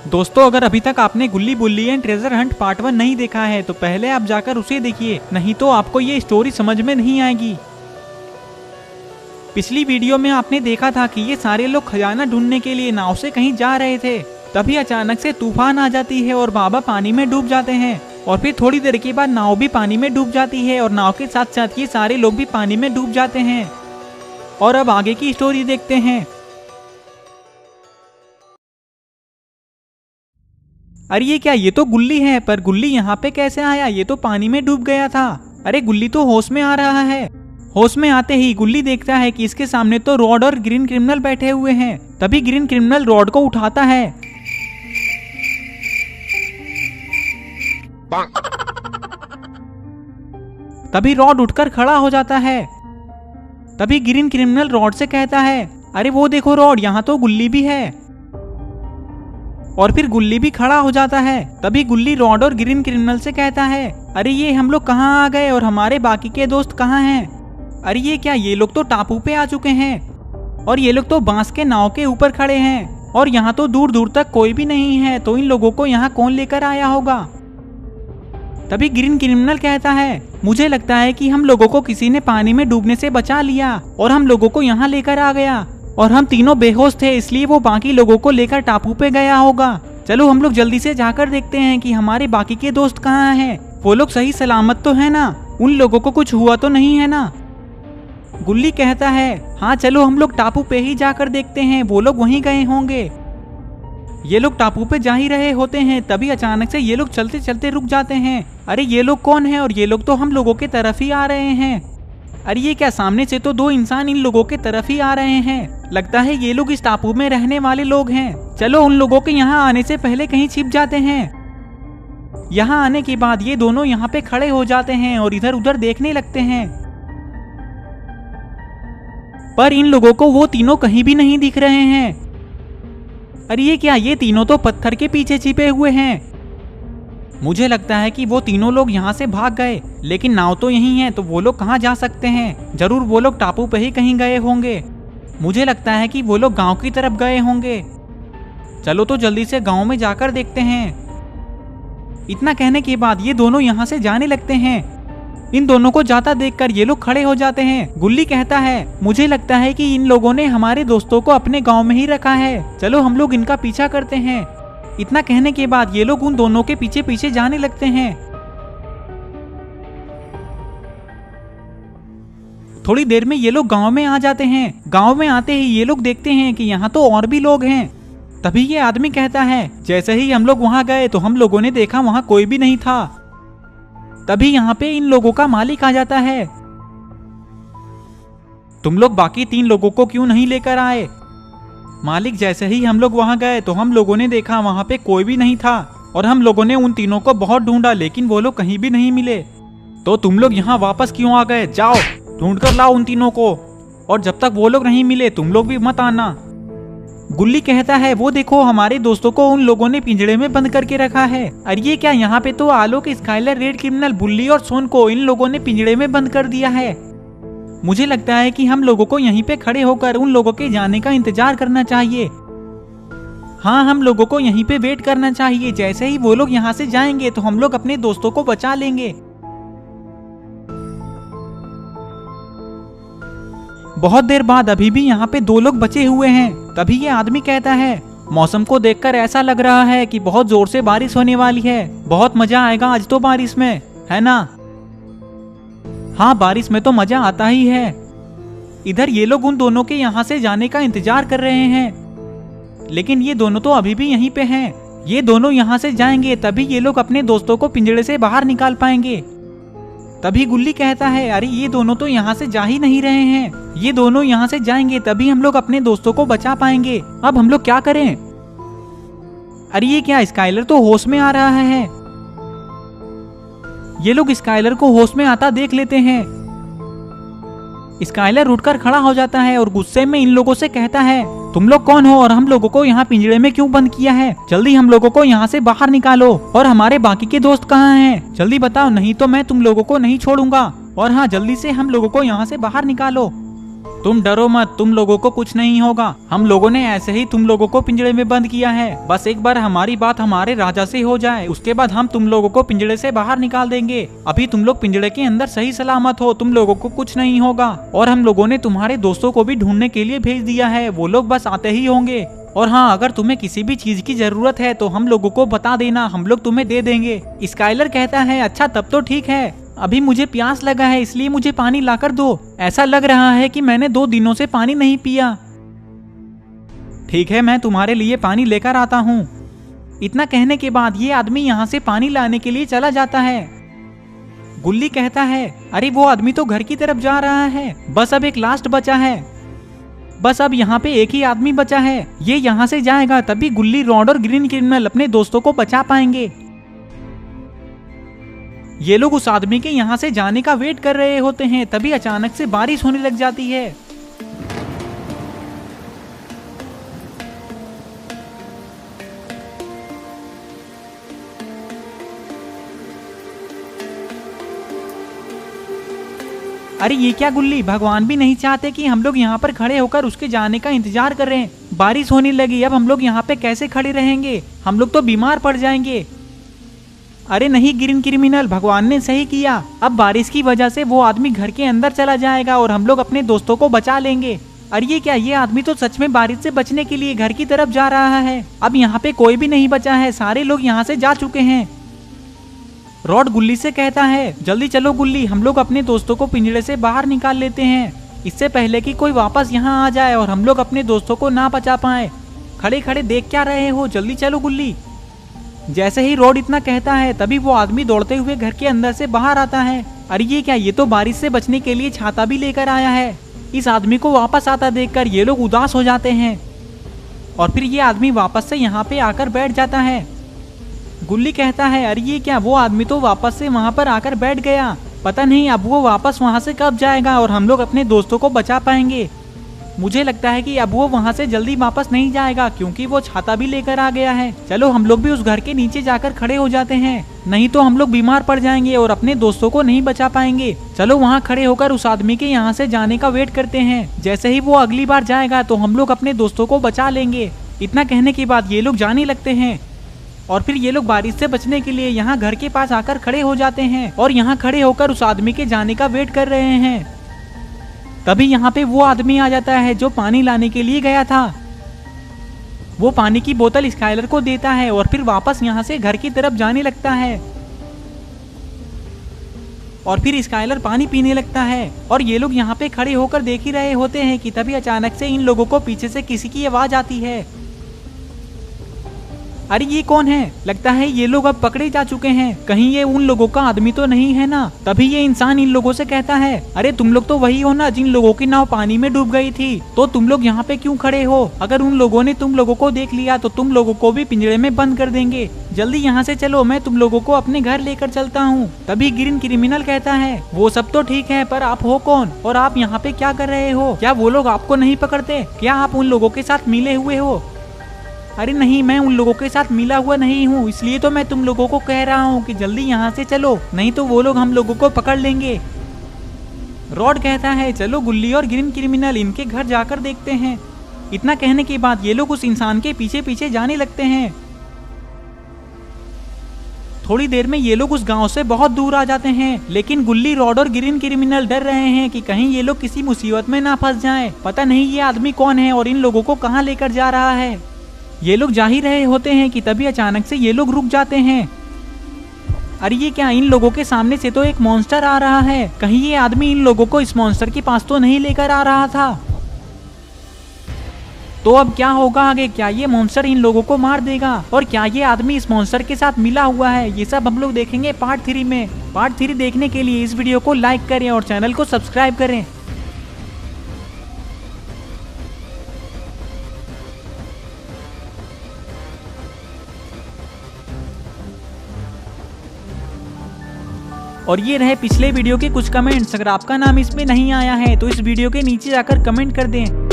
दोस्तों अगर अभी तक आपने गुल्ली बुल्ली एंड ट्रेजर हंट पार्ट 1 नहीं देखा है तो पहले आप जाकर उसे देखिए, नहीं तो आपको ये स्टोरी समझ में नहीं आएगी। पिछली वीडियो में आपने देखा था कि ये सारे लोग खजाना ढूंढने के लिए नाव से कहीं जा रहे थे, तभी अचानक से तूफान आ जाती है और बाबा पानी में डूब जाते हैं और फिर थोड़ी देर के बाद नाव भी पानी में डूब जाती है और नाव के साथ साथ ये सारे लोग भी पानी में डूब जाते हैं। और अब आगे की स्टोरी देखते हैं। अरे ये क्या, ये तो गुल्ली है, पर गुल्ली यहाँ पे कैसे आया? ये तो पानी में डूब गया था। अरे गुल्ली तो होश में आ रहा है। होश में आते ही गुल्ली देखता है कि इसके सामने तो रॉड और ग्रीन क्रिमिनल बैठे हुए हैं। तभी ग्रीन क्रिमिनल रॉड को उठाता है। तभी रॉड उठकर खड़ा हो जाता है। तभी ग्रीन क्रिमिनल रॉड से कहता है, अरे वो देखो रॉड, यहाँ तो गुल्ली भी है। और फिर गुल्ली भी खड़ा हो जाता है। तभी गुल्ली रॉड और ग्रीन क्रिमिनल से कहता है, अरे ये हम लोग कहाँ आ गए और हमारे बाकी के दोस्त कहाँ हैं? अरे ये क्या, ये लोग तो टापू पे आ चुके हैं और ये लोग तो बांस के नाव के ऊपर खड़े हैं और यहाँ तो दूर दूर तक कोई भी नहीं है, तो इन लोगों को यहाँ कौन लेकर आया होगा? तभी ग्रीन क्रिमिनल कहता है, मुझे लगता है कि हम लोगों को किसी ने पानी में डूबने से बचा लिया और हम लोगों को यहाँ लेकर आ गया और हम तीनों बेहोश थे, इसलिए वो बाकी लोगों को लेकर टापू पे गया होगा। चलो हम लोग जल्दी से जाकर देखते हैं कि हमारे बाकी के दोस्त कहाँ हैं। वो लोग सही सलामत तो है ना? उन लोगों को कुछ हुआ तो नहीं है ना? गुल्ली कहता है, हाँ चलो हम लोग टापू पे ही जाकर देखते हैं, वो लोग वहीं गए होंगे। ये लोग टापू पे जा ही रहे होते हैं, तभी अचानक से ये लोग चलते चलते रुक जाते हैं। अरे ये लोग कौन है? और ये लोग तो हम लोगों के तरफ ही आ रहे हैं। अरे ये क्या, सामने से तो दो इंसान इन लोगों के तरफ ही आ रहे हैं। लगता है ये लोग इस टापू में रहने वाले लोग हैं। चलो उन लोगों के यहाँ आने से पहले कहीं छिप जाते हैं। यहाँ आने के बाद ये दोनों यहाँ पे खड़े हो जाते हैं और इधर उधर देखने लगते हैं, पर इन लोगों को वो तीनों कहीं भी नहीं दिख रहे हैं। अरे ये क्या, ये तीनों तो पत्थर के पीछे छिपे हुए हैं। मुझे लगता है कि वो तीनों लोग यहाँ से भाग गए, लेकिन नाव तो यहीं है, तो वो लोग कहाँ जा सकते हैं? जरूर वो लोग टापू पे ही कहीं गए होंगे। मुझे लगता है कि वो लोग गांव की तरफ गए होंगे। चलो तो जल्दी से गांव में जाकर देखते हैं। इतना कहने के बाद ये दोनों यहाँ से जाने लगते हैं। इन दोनों को जाता देखकर ये लोग खड़े हो जाते हैं। गुल्ली कहता है, मुझे लगता है कि इन लोगों ने हमारे दोस्तों को अपने गाँव में ही रखा है, चलो हम लोग इनका पीछा करते हैं। इतना कहने के बाद ये लोग उन दोनों के पीछे पीछे जाने लगते हैं। थोड़ी देर में ये लोग गांव में आ जाते हैं। गांव में आते ही ये लोग देखते हैं कि यहाँ तो और भी लोग हैं। तभी ये आदमी कहता है, जैसे ही हम लोग वहां गए तो हम लोगों ने देखा वहां कोई भी नहीं था। तभी यहाँ पे इन लोगों का मालिक आ जाता है, तुम लोग बाकी 3 लोगों को क्यों नहीं लेकर आए? मालिक, जैसे ही हम लोग वहां गए तो हम लोगों ने देखा वहां पे कोई भी नहीं था और हम लोगों ने उन तीनों को बहुत ढूंढा, लेकिन वो लोग कहीं भी नहीं मिले। तो तुम लोग यहाँ वापस क्यों आ गए? जाओ ढूंढ कर लाओ उन तीनों को, और जब तक वो लोग नहीं मिले तुम लोग भी मत आना। गुल्ली कहता है, वो देखो हमारे दोस्तों को उन लोगों ने पिंजड़े में बंद करके रखा है। अरे ये क्या, यहाँ पे तो आलोक, स्काइलर, रेड क्रिमिनल, बुल्ली और सोन को इन लोगों ने पिंजड़े में बंद कर दिया है। मुझे लगता है कि हम लोगों को यहीं पे खड़े होकर उन लोगों के जाने का इंतजार करना चाहिए। हाँ, हम लोगों को यहीं पे वेट करना चाहिए। जैसे ही वो लोग यहाँ से जाएंगे तो हम लोग अपने दोस्तों को बचा लेंगे। बहुत देर बाद अभी भी यहाँ पे 2 लोग बचे हुए हैं। तभी ये आदमी कहता है, मौसम को देखकर ऐसा लग रहा है कि बहुत जोर से बारिश होने वाली है। बहुत मजा आएगा आज तो बारिश में, है ना? हाँ, बारिश में तो मजा आता ही है। इधर ये लोग उन दोनों के यहाँ से जाने का इंतजार कर रहे हैं, लेकिन ये दोनों तो अभी भी यहीं पे हैं। ये दोनों यहाँ से जाएंगे तभी ये लोग अपने दोस्तों को पिंजड़े से बाहर निकाल पाएंगे। तभी गुल्ली कहता है, अरे ये दोनों तो यहाँ से जा ही नहीं रहे हैं। ये दोनों यहाँ से जाएंगे तभी हम लोग अपने दोस्तों को बचा पाएंगे। अब हम लोग क्या करें? अरे ये क्या, स्काइलर तो होश में आ रहा है। ये लोग स्काइलर को होश में आता देख लेते हैं। स्काइलर उठकर खड़ा हो जाता है और गुस्से में इन लोगों से कहता है, तुम लोग कौन हो और हम लोगों को यहाँ पिंजड़े में क्यों बंद किया है? जल्दी हम लोगों को यहाँ से बाहर निकालो, और हमारे बाकी के दोस्त कहाँ हैं? जल्दी बताओ, नहीं तो मैं तुम लोगों को नहीं छोड़ूंगा। और हाँ, जल्दी से हम लोगों को यहाँ से बाहर निकालो। तुम डरो मत, तुम लोगों को कुछ नहीं होगा। हम लोगों ने ऐसे ही तुम लोगों को पिंजड़े में बंद किया है। बस एक बार हमारी बात हमारे राजा से हो जाए, उसके बाद हम तुम लोगों को पिंजड़े से बाहर निकाल देंगे। अभी तुम लोग पिंजड़े के अंदर सही सलामत हो, तुम लोगों को कुछ नहीं होगा। और हम लोगों ने तुम्हारे दोस्तों को भी ढूंढने के लिए भेज दिया है, वो लोग बस आते ही होंगे। और हाँ, अगर तुम्हें किसी भी चीज की जरूरत है तो हम लोगों को बता देना, हम लोग तुम्हें दे देंगे। स्काइलर कहता है अच्छा तब तो ठीक है, अभी मुझे प्यास लगा है इसलिए मुझे पानी लाकर दो। ऐसा लग रहा है कि मैंने 2 दिनों से पानी नहीं पिया। ठीक है, मैं तुम्हारे लिए पानी लेकर आता हूँ। इतना कहने के बाद ये आदमी यहाँ से पानी लाने के लिए चला जाता है। गुल्ली कहता है अरे वो आदमी तो घर की तरफ जा रहा है, बस अब एक लास्ट बचा है। बस अब यहाँ पे एक ही आदमी बचा है, ये यहाँ से जाएगा तभी गुल्ली, रॉड और ग्रीन क्रिमिनल अपने दोस्तों को बचा पाएंगे। ये लोग उस आदमी के यहाँ से जाने का वेट कर रहे होते हैं, तभी अचानक से बारिश होने लग जाती है। अरे ये क्या गुल्ली, भगवान भी नहीं चाहते कि हम लोग यहाँ पर खड़े होकर उसके जाने का इंतजार कर रहे हैं। बारिश होने लगी, अब हम लोग यहाँ पे कैसे खड़े रहेंगे, हम लोग तो बीमार पड़ जाएंगे। अरे नहीं ग्रीन क्रिमिनल, भगवान ने सही किया, अब बारिश की वजह से वो आदमी घर के अंदर चला जाएगा और हम लोग अपने दोस्तों को बचा लेंगे। अरे ये क्या, ये आदमी तो सच में बारिश से बचने के लिए घर की तरफ जा रहा है। अब यहाँ पे कोई भी नहीं बचा है, सारे लोग यहाँ से जा चुके हैं। रॉड गुल्ली से कहता है जल्दी चलो गुल्ली, हम लोग अपने दोस्तों को पिंजड़े से बाहर निकाल लेते हैं, इससे पहले कि कोई वापस यहाँ आ जाए और हम लोग अपने दोस्तों को ना बचा पाए। खड़े खड़े देख क्या रहे हो, जल्दी चलो गुल्ली। जैसे ही रॉड इतना कहता है तभी वो आदमी दौड़ते हुए घर के अंदर से बाहर आता है। अरे ये क्या, ये तो बारिश से बचने के लिए छाता भी लेकर आया है। इस आदमी को वापस आता देखकर ये लोग उदास हो जाते हैं और फिर ये आदमी वापस से यहाँ पे आकर बैठ जाता है। गुल्ली कहता है अरे ये क्या, वो आदमी तो वापस से वहाँ पर आकर बैठ गया, पता नहीं अब वो वापस वहाँ से कब जाएगा और हम लोग अपने दोस्तों को बचा पाएंगे। मुझे लगता है कि अब वो वहाँ से जल्दी वापस नहीं जाएगा क्योंकि वो छाता भी लेकर आ गया है। चलो हम लोग भी उस घर के नीचे जाकर खड़े हो जाते हैं, नहीं तो हम लोग बीमार पड़ जाएंगे और अपने दोस्तों को नहीं बचा पाएंगे। चलो वहाँ खड़े होकर उस आदमी के यहाँ से जाने का वेट करते हैं, जैसे ही वो अगली बार जाएगा तो हम लोग अपने दोस्तों को बचा लेंगे। इतना कहने के बाद ये लोग जाने लगते हैं और फिर ये लोग बारिश से बचने के लिए यहाँ घर के पास आकर खड़े हो जाते हैं और यहाँ खड़े होकर उस आदमी के जाने का वेट कर रहे हैं। तभी यहाँ पे वो आदमी आ जाता है जो पानी लाने के लिए गया था। वो पानी की बोतल स्काइलर को देता है और फिर वापस यहाँ से घर की तरफ जाने लगता है और फिर स्काइलर पानी पीने लगता है और ये लोग यहाँ पे खड़े होकर देख ही रहे होते हैं कि तभी अचानक से इन लोगों को पीछे से किसी की आवाज आती है। अरे ये कौन है, लगता है ये लोग अब पकड़े जा चुके हैं, कहीं ये उन लोगों का आदमी तो नहीं है ना। तभी ये इंसान इन लोगों से कहता है अरे तुम लोग तो वही हो ना जिन लोगों की नाव पानी में डूब गई थी, तो तुम लोग यहाँ पे क्यों खड़े हो, अगर उन लोगों ने तुम लोगों को देख लिया तो तुम लोगों को भी पिंजरे में बंद कर देंगे, जल्दी यहाँ से चलो, मैं तुम लोगों को अपने घर लेकर चलता हूँ। तभी ग्रीन क्रिमिनल कहता है वो सब तो ठीक है, पर आप हो कौन और आप यहाँ पे क्या कर रहे हो, क्या वो लोग आपको नहीं पकड़ते, क्या आप उन लोगों के साथ मिले हुए हो। अरे नहीं, मैं उन लोगों के साथ मिला हुआ नहीं हूँ, इसलिए तो मैं तुम लोगों को कह रहा हूँ कि जल्दी यहाँ से चलो, नहीं तो वो लोग हम लोगों को पकड़ लेंगे। रॉड कहता है चलो गुल्ली और ग्रीन क्रिमिनल इनके घर जाकर देखते हैं। इतना कहने के बाद ये लोग उस इंसान के पीछे पीछे जाने लगते हैं। थोड़ी देर में ये लोग उस गांव से बहुत दूर आ जाते हैं, लेकिन गुल्ली, रॉड और ग्रीन क्रिमिनल डर रहे हैं कि कहीं ये लोग किसी मुसीबत में ना फंस जाएं। पता नहीं ये आदमी कौन है और इन लोगों को कहाँ लेकर जा रहा है। ये लोग जा ही रहे होते हैं कि तभी अचानक से ये लोग रुक जाते हैं। अरे ये क्या, इन लोगों के सामने से तो एक मॉन्स्टर आ रहा है, कहीं ये आदमी इन लोगों को इस मॉन्स्टर के पास तो नहीं लेकर आ रहा था। तो अब क्या होगा आगे, क्या ये मॉन्स्टर इन लोगों को मार देगा और क्या ये आदमी इस मॉन्स्टर के साथ मिला हुआ है, ये सब हम लोग देखेंगे पार्ट 3 में। पार्ट 3 देखने के लिए इस वीडियो को लाइक करें और चैनल को सब्सक्राइब करें। और ये रहे पिछले वीडियो के कुछ कमेंट्स, अगर आपका नाम इसमें नहीं आया है तो इस वीडियो के नीचे जाकर कमेंट कर दें।